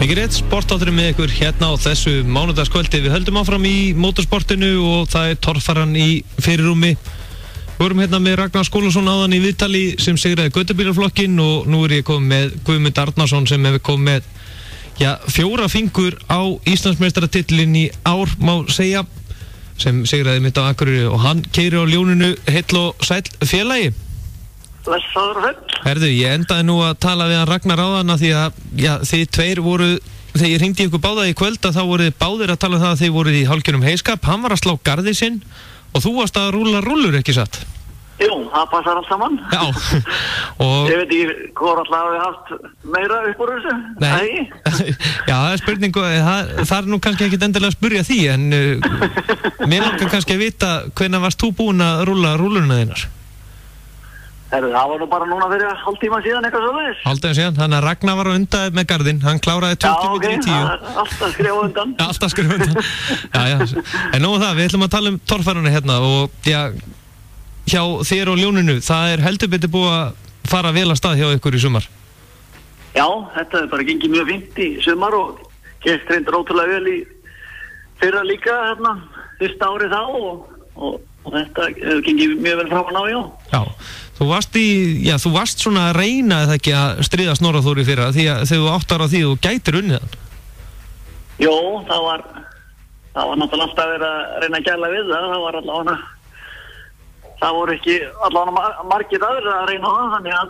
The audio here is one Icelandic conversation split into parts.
Mikið rétt, sportátturinn með ykkur hérna á þessu mánudagskvöldi. Við höldum áfram í motorsportinu og það torfaran í fyrirrúmi. Við vorum hérna með Ragnar Skúlason áðan í viðtali sem sigraði göttubílaflokkin og nú ég komið með Guðmund Arnarsson sem hefur komið með 4 fingur á Íslandsmeistaratitlinn í ár, má segja, sem sigraði mitt á Akureyri og hann keyrir á ljóninu. Heill og sæll félagi. Blessaður og heill. Herðu, ég endaði nú að tala við hann Ragnar áðan því að þið tveir voru, þegar ég hringdi ykkur báða í kvöld að þá voruð þið báðir að tala um það að þið voruð í hálfgerðum heiskap. Hann var að slá garði sinn og þú varst að rúlla rúllur, ekki satt? Jú, það passar allt saman. Já. Og ég veit ekki hvort alltaf hafi haft meira upp úr þessu. Nei. Já, það er spurningu, það er nú kannski ekkit endilega að spurja því, en mér langar kannski að vita hvenær varst þú búinn að rúlla rúllurina þínar? Það var nú bara núna fyrir hálftíma síðan eitthvað svoleiðis. Hálftíma síðan, þannig að Ragnar var á undan með garðinn, hann kláraði 20 mínútur í 10. Já, ok, alltaf skrifa undan. Já, alltaf skrifa undan. Já, en nú það, við ætlum að tala um torfæruna hérna og hjá þér og ljóninu, það er heldur betur búið að fara vel að stað hjá ykkur í sumar. Já, þetta er bara gengið mjög fínt í sumar og gekk reyndar ótrúlega vel í fyrra líka hérna, fyrsta árið þá og þetta hefur gengið mjög vel fram á, Já, þú varst svona að reyna eða ekki að stríða Snorra Þór í fyrra því að þegar þú áttar á því og gætir unnið hann. Jó, það var náttúrulega alltaf verið að reyna að gæla við það voru ekki allavega margir aðrir að reyna á það, þannig að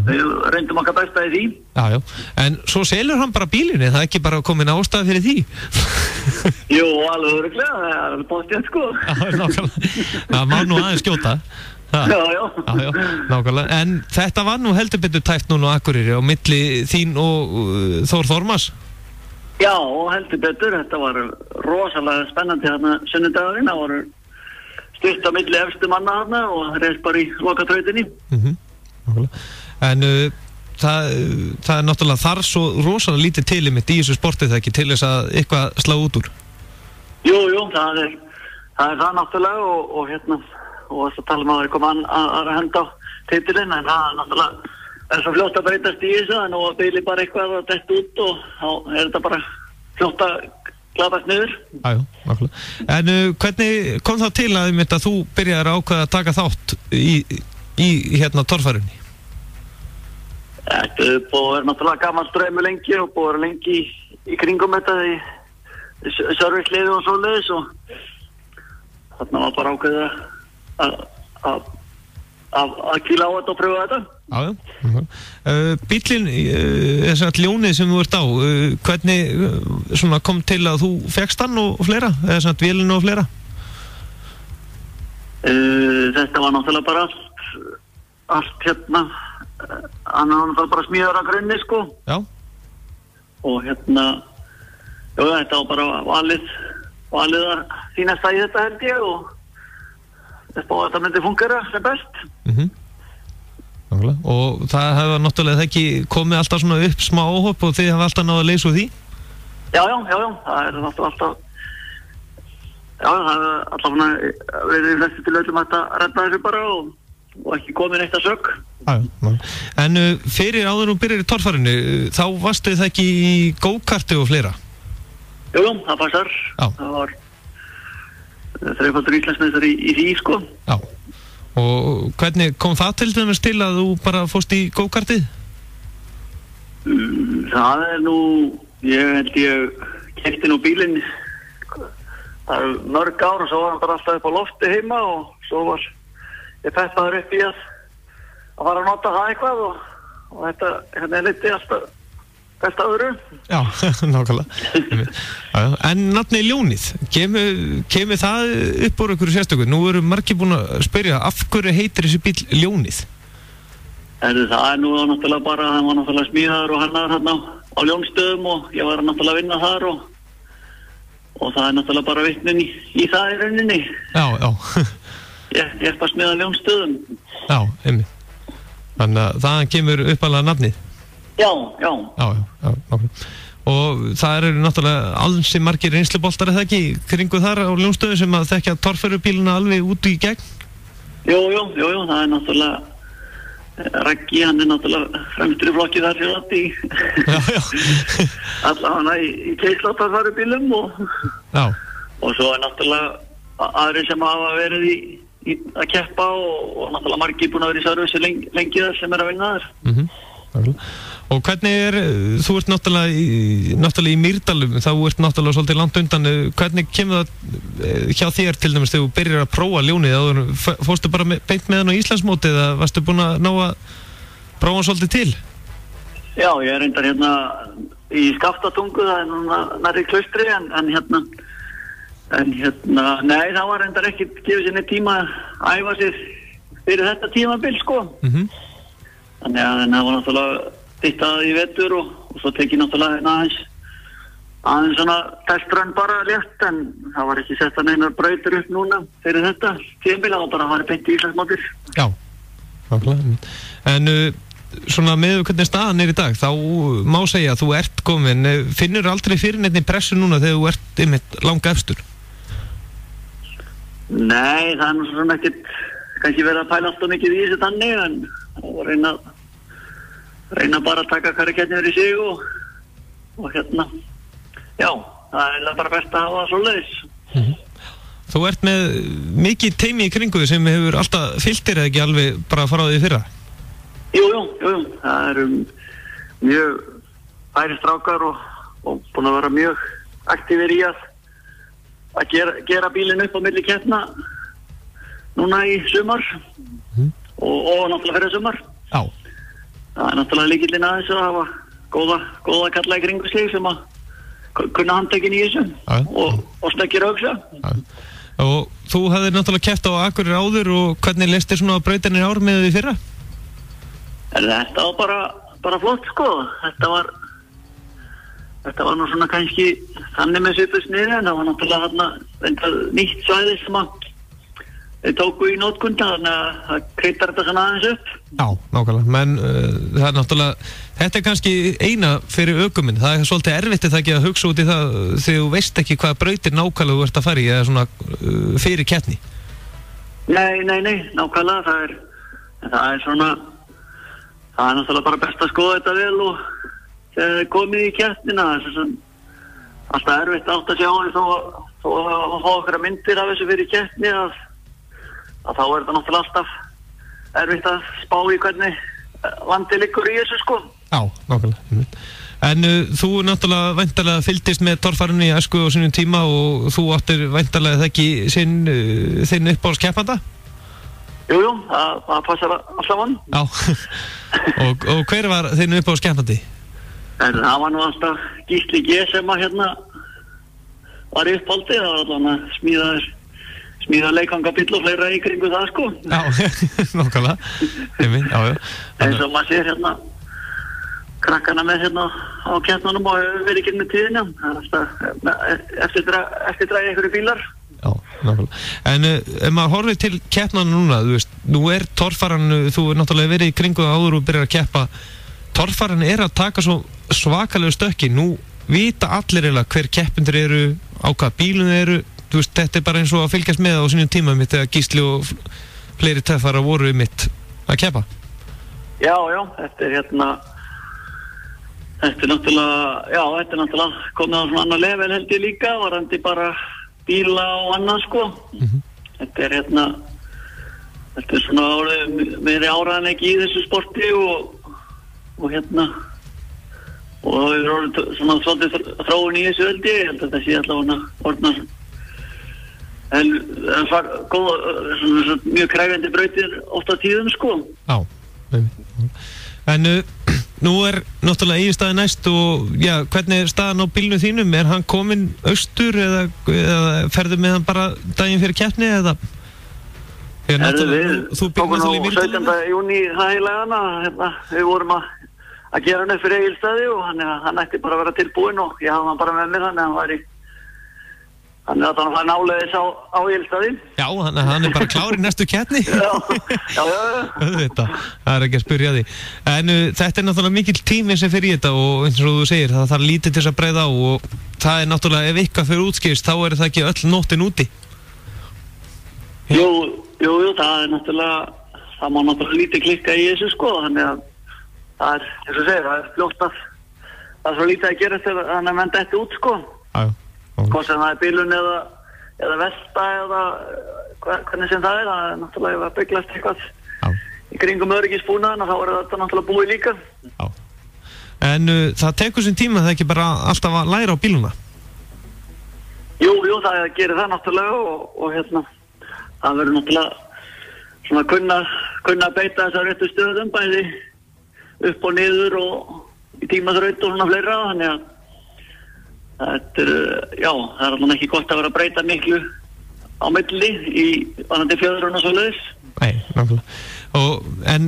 við reyndum okkar besta í því. Já, en svo selur hann bara bílinni, það er ekki bara komin ástæða fyrir því? Jú, alveg örugglega, það er alveg bóttið sko. Já, nákvæmlega, það má nú aðeins skjóta. Já, nákvæmlega, en þetta var nú heldur betur tæft núna á Akureyri á milli þín og Þór Þormars? Já, heldur betur, þetta var rosalega spennandi hérna sunnudagurinn, það voru stutt á milli efstu manna hérna og reist bara í lokatrautinni. En það er náttúrulega þar svo rosalega lítið til í þessu sportið ekki til þess að eitthvað slá út úr. Jú, það er það náttúrulega og hérna og þess að tala um að það koma að henda á titilinn, en það náttúrulega er svo fljótt að breytast í þessu, en og bíli bara eitthvað að detta út og þá er þetta bara fljótt að glatast niður. Já, nákvæmlega. En hvernig kom það til að þú byrjaðir að ákveða að taka þátt í hérna torfærunni? Þetta er búið að vera náttúrulega gamall draumur lengi og búið að vera lengi í kringum þetta í serviceliði og svoleiðis og þarna var bara ákveðið að kýla á þetta og pröfa þetta. Já. Bíllinn, þess að ljónið sem þú ert á, hvernig kom til að þú fékkst hann og fleira, eða svona vélinu og fleira? Þetta var náttúrulega bara allt hérna, hann var náttúrulega bara smíðar að grunni sko. Já. Og hérna, þetta var bara valið að þínast að í þetta held ég og þess að þetta myndi fungera sem best. Og það hefur náttúrulega ekki komið alltaf svona upp smá óhopp og þið hafa alltaf náðu að leysa úr því? Já, það er náttúrulega alltaf það hefur alltaf verið í flesti til öllum að redda þessu bara og ekki komið neitt að sök. En fyrir áður og byrjar í torfærinu, þá varstu það ekki í go-karti og fleira? Jú, það passar. Það var þreifaldur Íslandsmeistari í því sko. Já. Og hvernig kom það til dæmis til að þú bara fórst í go-kartið? Það er nú, ég keypti nú bílinn, það er mörg ár og svo var hann bara alltaf upp á lofti heima og svo var ég peppaður upp í að fara að nota það eitthvað og þetta hérna liti alltaf best að öðru. Já, nákvæmlega. En nafnið ljónið, kemur það upp úr einhverju sérstöku? Nú eru margir búin að spyrja, af hverju heitir þessi bíl ljónið? Það er nú náttúrulega bara, hann var náttúrulega smíðaður og hannaður hérna á Ljónsstöðum og ég var náttúrulega að vinna þar og það er náttúrulega bara vitnin í það í rauninni. Já. Ég er bara smíðað Ljónsstöðum. Já, einmitt. Þannig að það kemur uppalega nafnið? Já. Og það eru náttúrulega alls margir reynsluboltar eða ekki kringu þar á Ljónsstöðu sem að þekkja torfærubíluna alveg út í gegn? Jú, það er náttúrulega Raggi, hann náttúrulega fremstur í flokki þar sér átti allavega í keisláttarfæru bílum og svo náttúrulega aðrir sem hafa verið í að keppa og náttúrulega margir búin að vera í service lengi þar sem að vinna þar. Og hvernig þú ert náttúrulega í Mýrdalum, þá ert náttúrulega svolítið langt undan, hvernig kemur það hjá þér til dæmis þegar þú byrjar að prófa ljónið áður, fórstu bara beint með hann á Íslandsmóti eða varstu búin að ná að prófa hann svolítið til? Já, ég reyndar hérna í Skaftatungu, það núna nærri Klaustri en nei, það var reyndar ekki gefið sér neitt tíma að æfa sig fyrir þetta tímabil sko. Þannig að það var náttúrulega dittað í vetur og svo tekið náttúrulega aðeins svona testrun bara létt, en það var ekki sett að neinar brautir upp núna fyrir þetta tímabil, það var bara að fara beint í Íslandsmótir. Já, nákvæmlega. En svona með hvernig staðan í dag, þá má segja að þú ert komin, finnur aldrei fyrir neinni pressu núna þegar þú ert einmitt langa efstur? Nei, það nú svona ekkert kannski verið að pæla alltaf mikið í þessu þannig, en það var reyna bara að taka hverju keppni í sig og já, það er bara best að hafa það svoleiðis. Þú ert með mikið teymi í kringu sem hefur alltaf fylgt þér eða ekki alveg bara frá því fyrra? Jú, það eru mjög færi strákar og búin að vera mjög aktífir í að gera bílinn upp á milli keppna núna í sumar og náttúrulega fyrir sumar. Já. Það er náttúrulega lykillinn að þessu að hafa góða kalla í kringu sig sem að kunna handtekin í þessu og snekkir að hugsa. Og þú hafðir náttúrulega keppt á Akureyri áður og hvernig leist þér svona á brautinni ár með því fyrra? Þetta var bara flott sko. Þetta var nú svona kannski þannig með svipus niður, en það var náttúrulega þarna nýtt svæði sem að þeir tóku í notkun, þannig að það kreitar þetta svona aðeins upp. Já, nákvæmlega, menn það er náttúrulega, þetta er kannski eina fyrir ökuminn, það er svolítið erfitt það ekki að hugsa út í það þegar þú veist ekki hvað brautir nákvæmlega þú ert að fara í eða svona fyrir keppni. Nei, nákvæmlega, það er svona, það er náttúrulega bara best að skoða þetta vel og þegar komið í keppnina, það er svona alltaf erfitt átt að sjá þó að fá okkar myndir af þessu fyrir keppni að þá er þetta náttúrulega alltaf erfitt að spá í hvernig vandi liggur í þessu sko. Já, nákvæmlega. En þú náttúrulega væntanlega fylgdist með torfærunni í æsku á sínum tíma og þú áttir væntanlega það ekki þinn uppáhaldskeppanda? Jú, það passar alltaf hann. Já, og hver var þinn uppáhaldskeppandi? Það var nú alltaf Gísli G sem að var í uppáldi, það var alltaf smíða leikangabíll og fleira í kringu það sko. Já, nákvæmlega. Já. En svo maður sér krakkana með á keppnunum og hefur verið ekki með tíðina. Það er alltaf eftirdræði einhverju bílar. Já, nákvæmlega. En ef maður horfir til keppnana núna, þú veist, nú er torfaran, þú er náttúrulega verið í kringu áður og byrjar að keppa. Torfaran er að taka svo svakalegu stökki. Nú vita allir eiginlega hver keppindur eru, á hvaða bílum þeir eru. Þú veist, þetta er bara eins og að fylgjast með á sínum tíma mitt þegar Gísli og fleiri töffara voru mitt að keppa. Já, þetta er náttúrulega komið á svona annar level held ég líka, varandi bara bíla og annað sko. Þetta er svona meiri áraðan ekki í þessu sporti og það er orðið svona svolítið þróun í þessu held ég held að þetta sé allavega orðna góða, mjög kræfandi brautir oft á tíðum sko. Já, en nú er náttúrulega Egilsstaðir næst og já, hvernig er staðan á bílnum þínum? Er hann kominn austur eða ferðu með hann bara daginn fyrir keppni eða? Þú tókum nú 17. júní það heilægana, við vorum að gera hann upp fyrir Egilsstaði og hann ætti bara að vera tilbúinn og ég hafði hann bara með mér þannig að hann náleiðis á Egilsstaði. Já, hann er bara klár í næstu keppni. Já. Það er ekki að spyrja því. En þetta er náttúrulega mikill tími sem fyrir þetta og eins og þú segir, það þarf lítið til þess að breiða á og það er náttúrulega, ef eitthvað fyrir útskýrst, þá er það ekki öll nóttin úti. Jú, það er náttúrulega það má náttúrulega lítið klikka í þessu sko, þannig að það er, eins og segir, það er fljótt að það er svo lítið að gera þegar þannig að menn detti út sko. Hvort sem það er bílun eða velta eða hvernig sem það er náttúrulega að bygglast eitthvað í kringum öryggisbúnaðinn, þá er þetta náttúrulega búið líka. Já. En það tekur sín tíma, það ekki bara alltaf að læra á bíluna? Jú, það gerir það náttúrulega og það verður náttúrulega svona kunna að beita þessar réttu stöðum, bæði upp og niður og í tímaþraut og svona fleira, þannig að þetta það er alveg ekki gott að vera að breyta miklu á milli í varðandi fjöðrun og svoleiðis. Nei, nákvæmlega. En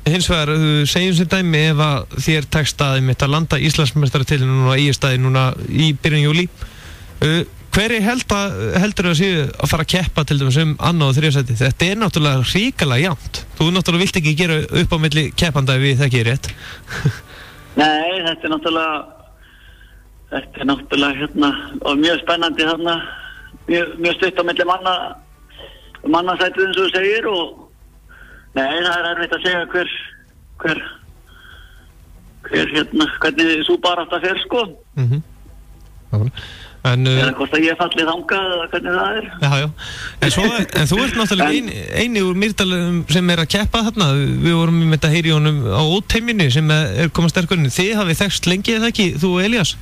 hins vegar, segjum sem dæmi ef að þér tekst mitt að landa Íslandsmeistaratitilinu núna í staði núna í byrjun júlí, hverju heldur að séu að fara að keppa til dæmis annað og þriðja sæti? Þetta er náttúrulega hrikalega jafnt. Þú náttúrulega vilt ekki gera upp á milli keppanda ef við þekki rétt. Nei, þetta er náttúrulega og mjög spennandi þarna, mjög stutt á milli mannasætið eins og þú segir og nei, það er erfitt að segja hvernig sú barátta fer sko. Eða hvort að ég falli þangað eða hvernig það er. Já. En þú ert náttúrulega eini úr Mýrdal sem er að keppa þarna. Við vorum með þetta heyri honum á útheiminu sem er komað sterkurinn. Þið hafið þekkst lengi eða ekki, þú og Elías?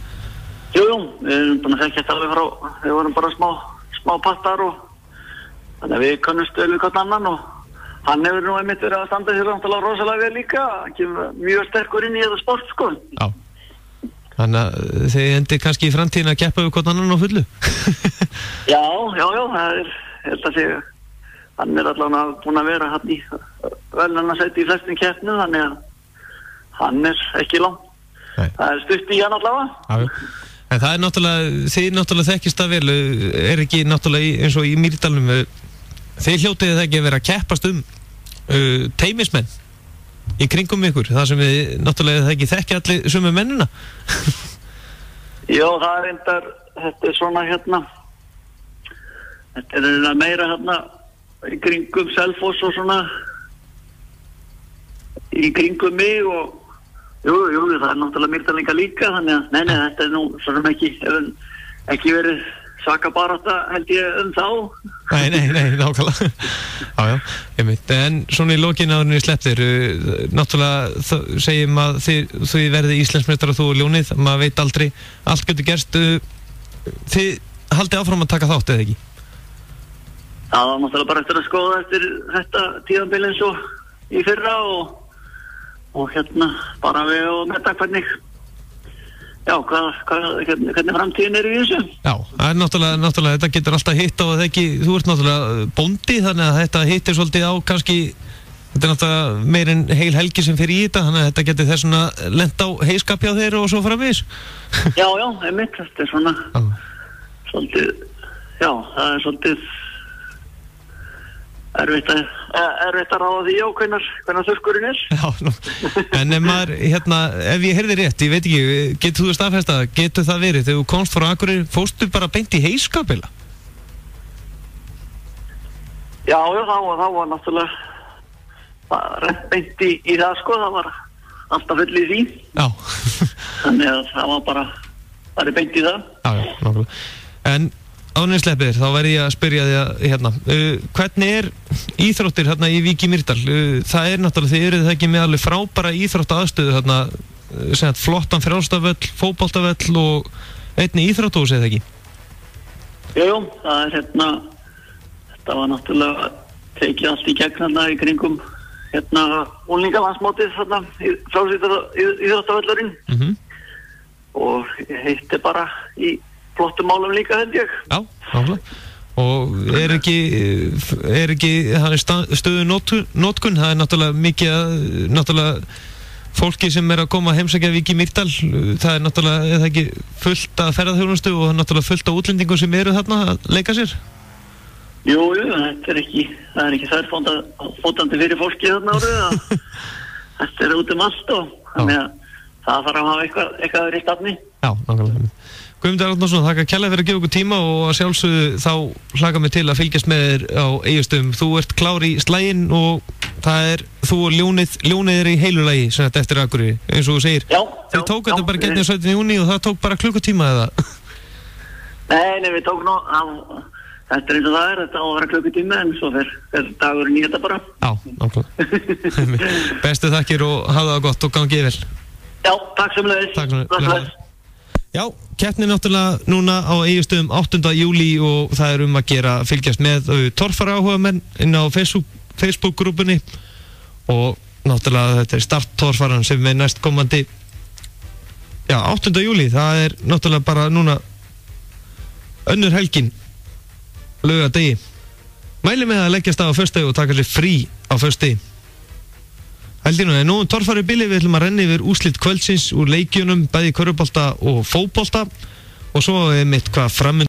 Jú, við erum búin að þekkja þetta alveg frá, við vorum bara smá pattar og þannig að við kannumst vel við hvern annan og hann hefur nú einmitt verið að standa sér náttúrulega rosalega vel líka, mjög sterkur inn í þetta sport sko. Já. Þannig að þið endi kannski í framtíðin að keppa við hvern annan á fullu? Já, það er, held að segja, hann er allavega búin að vera hann í velunnarsæti í flestum keppnum, þannig að hann er ekki langt. Nei. Það er stutt í hann allavega. Já. En það er náttúrulega, þið náttúrulega þekkist það vel, er ekki náttúrulega eins og í Mýrdalnum, þið hljótið það ekki að vera að keppast teymismenn í kringum ykkur, það sem við náttúrulega það ekki þekki allir sömu mennina. Jó, það er reyndar, þetta er svona þetta er meira í kringum Selfoss og svona í kringum mig og jú, það er náttúrulega Mýrdalninga líka, þannig að nei, þetta er nú svona ekki verið svaka barátta held ég þá. Nei, nákvæmlega. Já, einmitt. En svona í lokin áður en slepptir, náttúrulega segjum að þið verði Íslandsmeistar og þú og Ljónið, maður veit aldrei, allt getur gerst. Þið haldið áfram að taka þátt eða ekki? Það var náttúrulega bara eftir að skoða eftir þetta tíðanbil eins og í fyrra og bara við og metta hvernig framtíðin er í þessu. Já, það er náttúrulega þetta getur alltaf hitt á það ekki, þú ert náttúrulega bóndi þannig að þetta hittir svolítið á kannski, þetta er náttúrulega meir en heil helgi sem fyrir í þetta, þannig að þetta getur þess svona lent á heiskap hjá þeir og svo framvegis. Já, einmitt, þetta er svona svolítið, það er svolítið erfitt að ráða því hvenær þurrkurinn er. Já, en ef maður, ef ég heyrði rétt, ég veit ekki, getur þú staðfesta, getur það verið, þegar þú komst frá Akureyri, fórstu bara beint í heiskapila? Já, þá var náttúrulega rent beint í það sko, það var alltaf full í því. Já. Þannig að það var bara beint í það. Já, náttúrulega. En áður en sleppir, þá verði ég að spyrja þig hvernig er íþróttir í Vík í Mýrdal? Það er náttúrulega, þið eruð það ekki með alveg frábæra íþróttaaðstöðu flottan frjálstafvöll, fótboltavöll og einni íþróttahús eða ekki? Jú, það er þetta var náttúrulega tekið allt í gegn í kringum unglingalandsmótið frjálsíþróttavöllurinn og heitti bara í flottum málum líka held ég. Já, náttúrulega. Og er ekki stöðu notkun, það er náttúrulega mikið fólki sem er að koma að heimsækja Vík í Mýrdal, það er náttúrulega, er það ekki fullt af ferðaþjónustu og náttúrulega fullt af útlendingum sem eru þarna að leika sér? Jú, það er ekki þærfótandi fyrir fólki þarna árið, þetta er út allt og þannig að það þarf að hafa eitthvað í stafni. Já, nákvæmlega. Guðmundur Arnarsson, þakka kærlega fyrir að gefa okkur tíma og að sjálfsögðu þá hlakka mig til að fylgjast með þér á Egilsstöðum. Þú ert klár í slaginn og það er þú og ljónið er í heilu lagi sem þetta eftir Akureyri, eins og þú segir. Já. Þið tók þetta bara getnið 17. júní og það tók bara klukkutíma eða? Nei, við tók þetta er eins og það er, þetta á að vera klukkutíma en svo fer dagurinn í þetta bara. Já, nákvæmlega. Bestu þakkir og hafa það gott og gangið vel. Já, takk sömuleiðis. Já, keppnin náttúrulega núna á Egilsstöðum 8. júlí og það er að gera fylgjast með torfara áhugamenn inn á Facebook-grúpunni og náttúrulega þetta er starttorfaran sem er næstkomandi 8. júlí, það er náttúrulega bara núna önnur helgin laugardegi. Mæli með að leggjast á föstudegi og taka sér frí á föstudegi. Heldinu, en nú torfari bili við ætlum að renna yfir úrslit kvöldsins úr leikjunum, bæði körfubolta og fótbolta og svo er mitt hvað framundan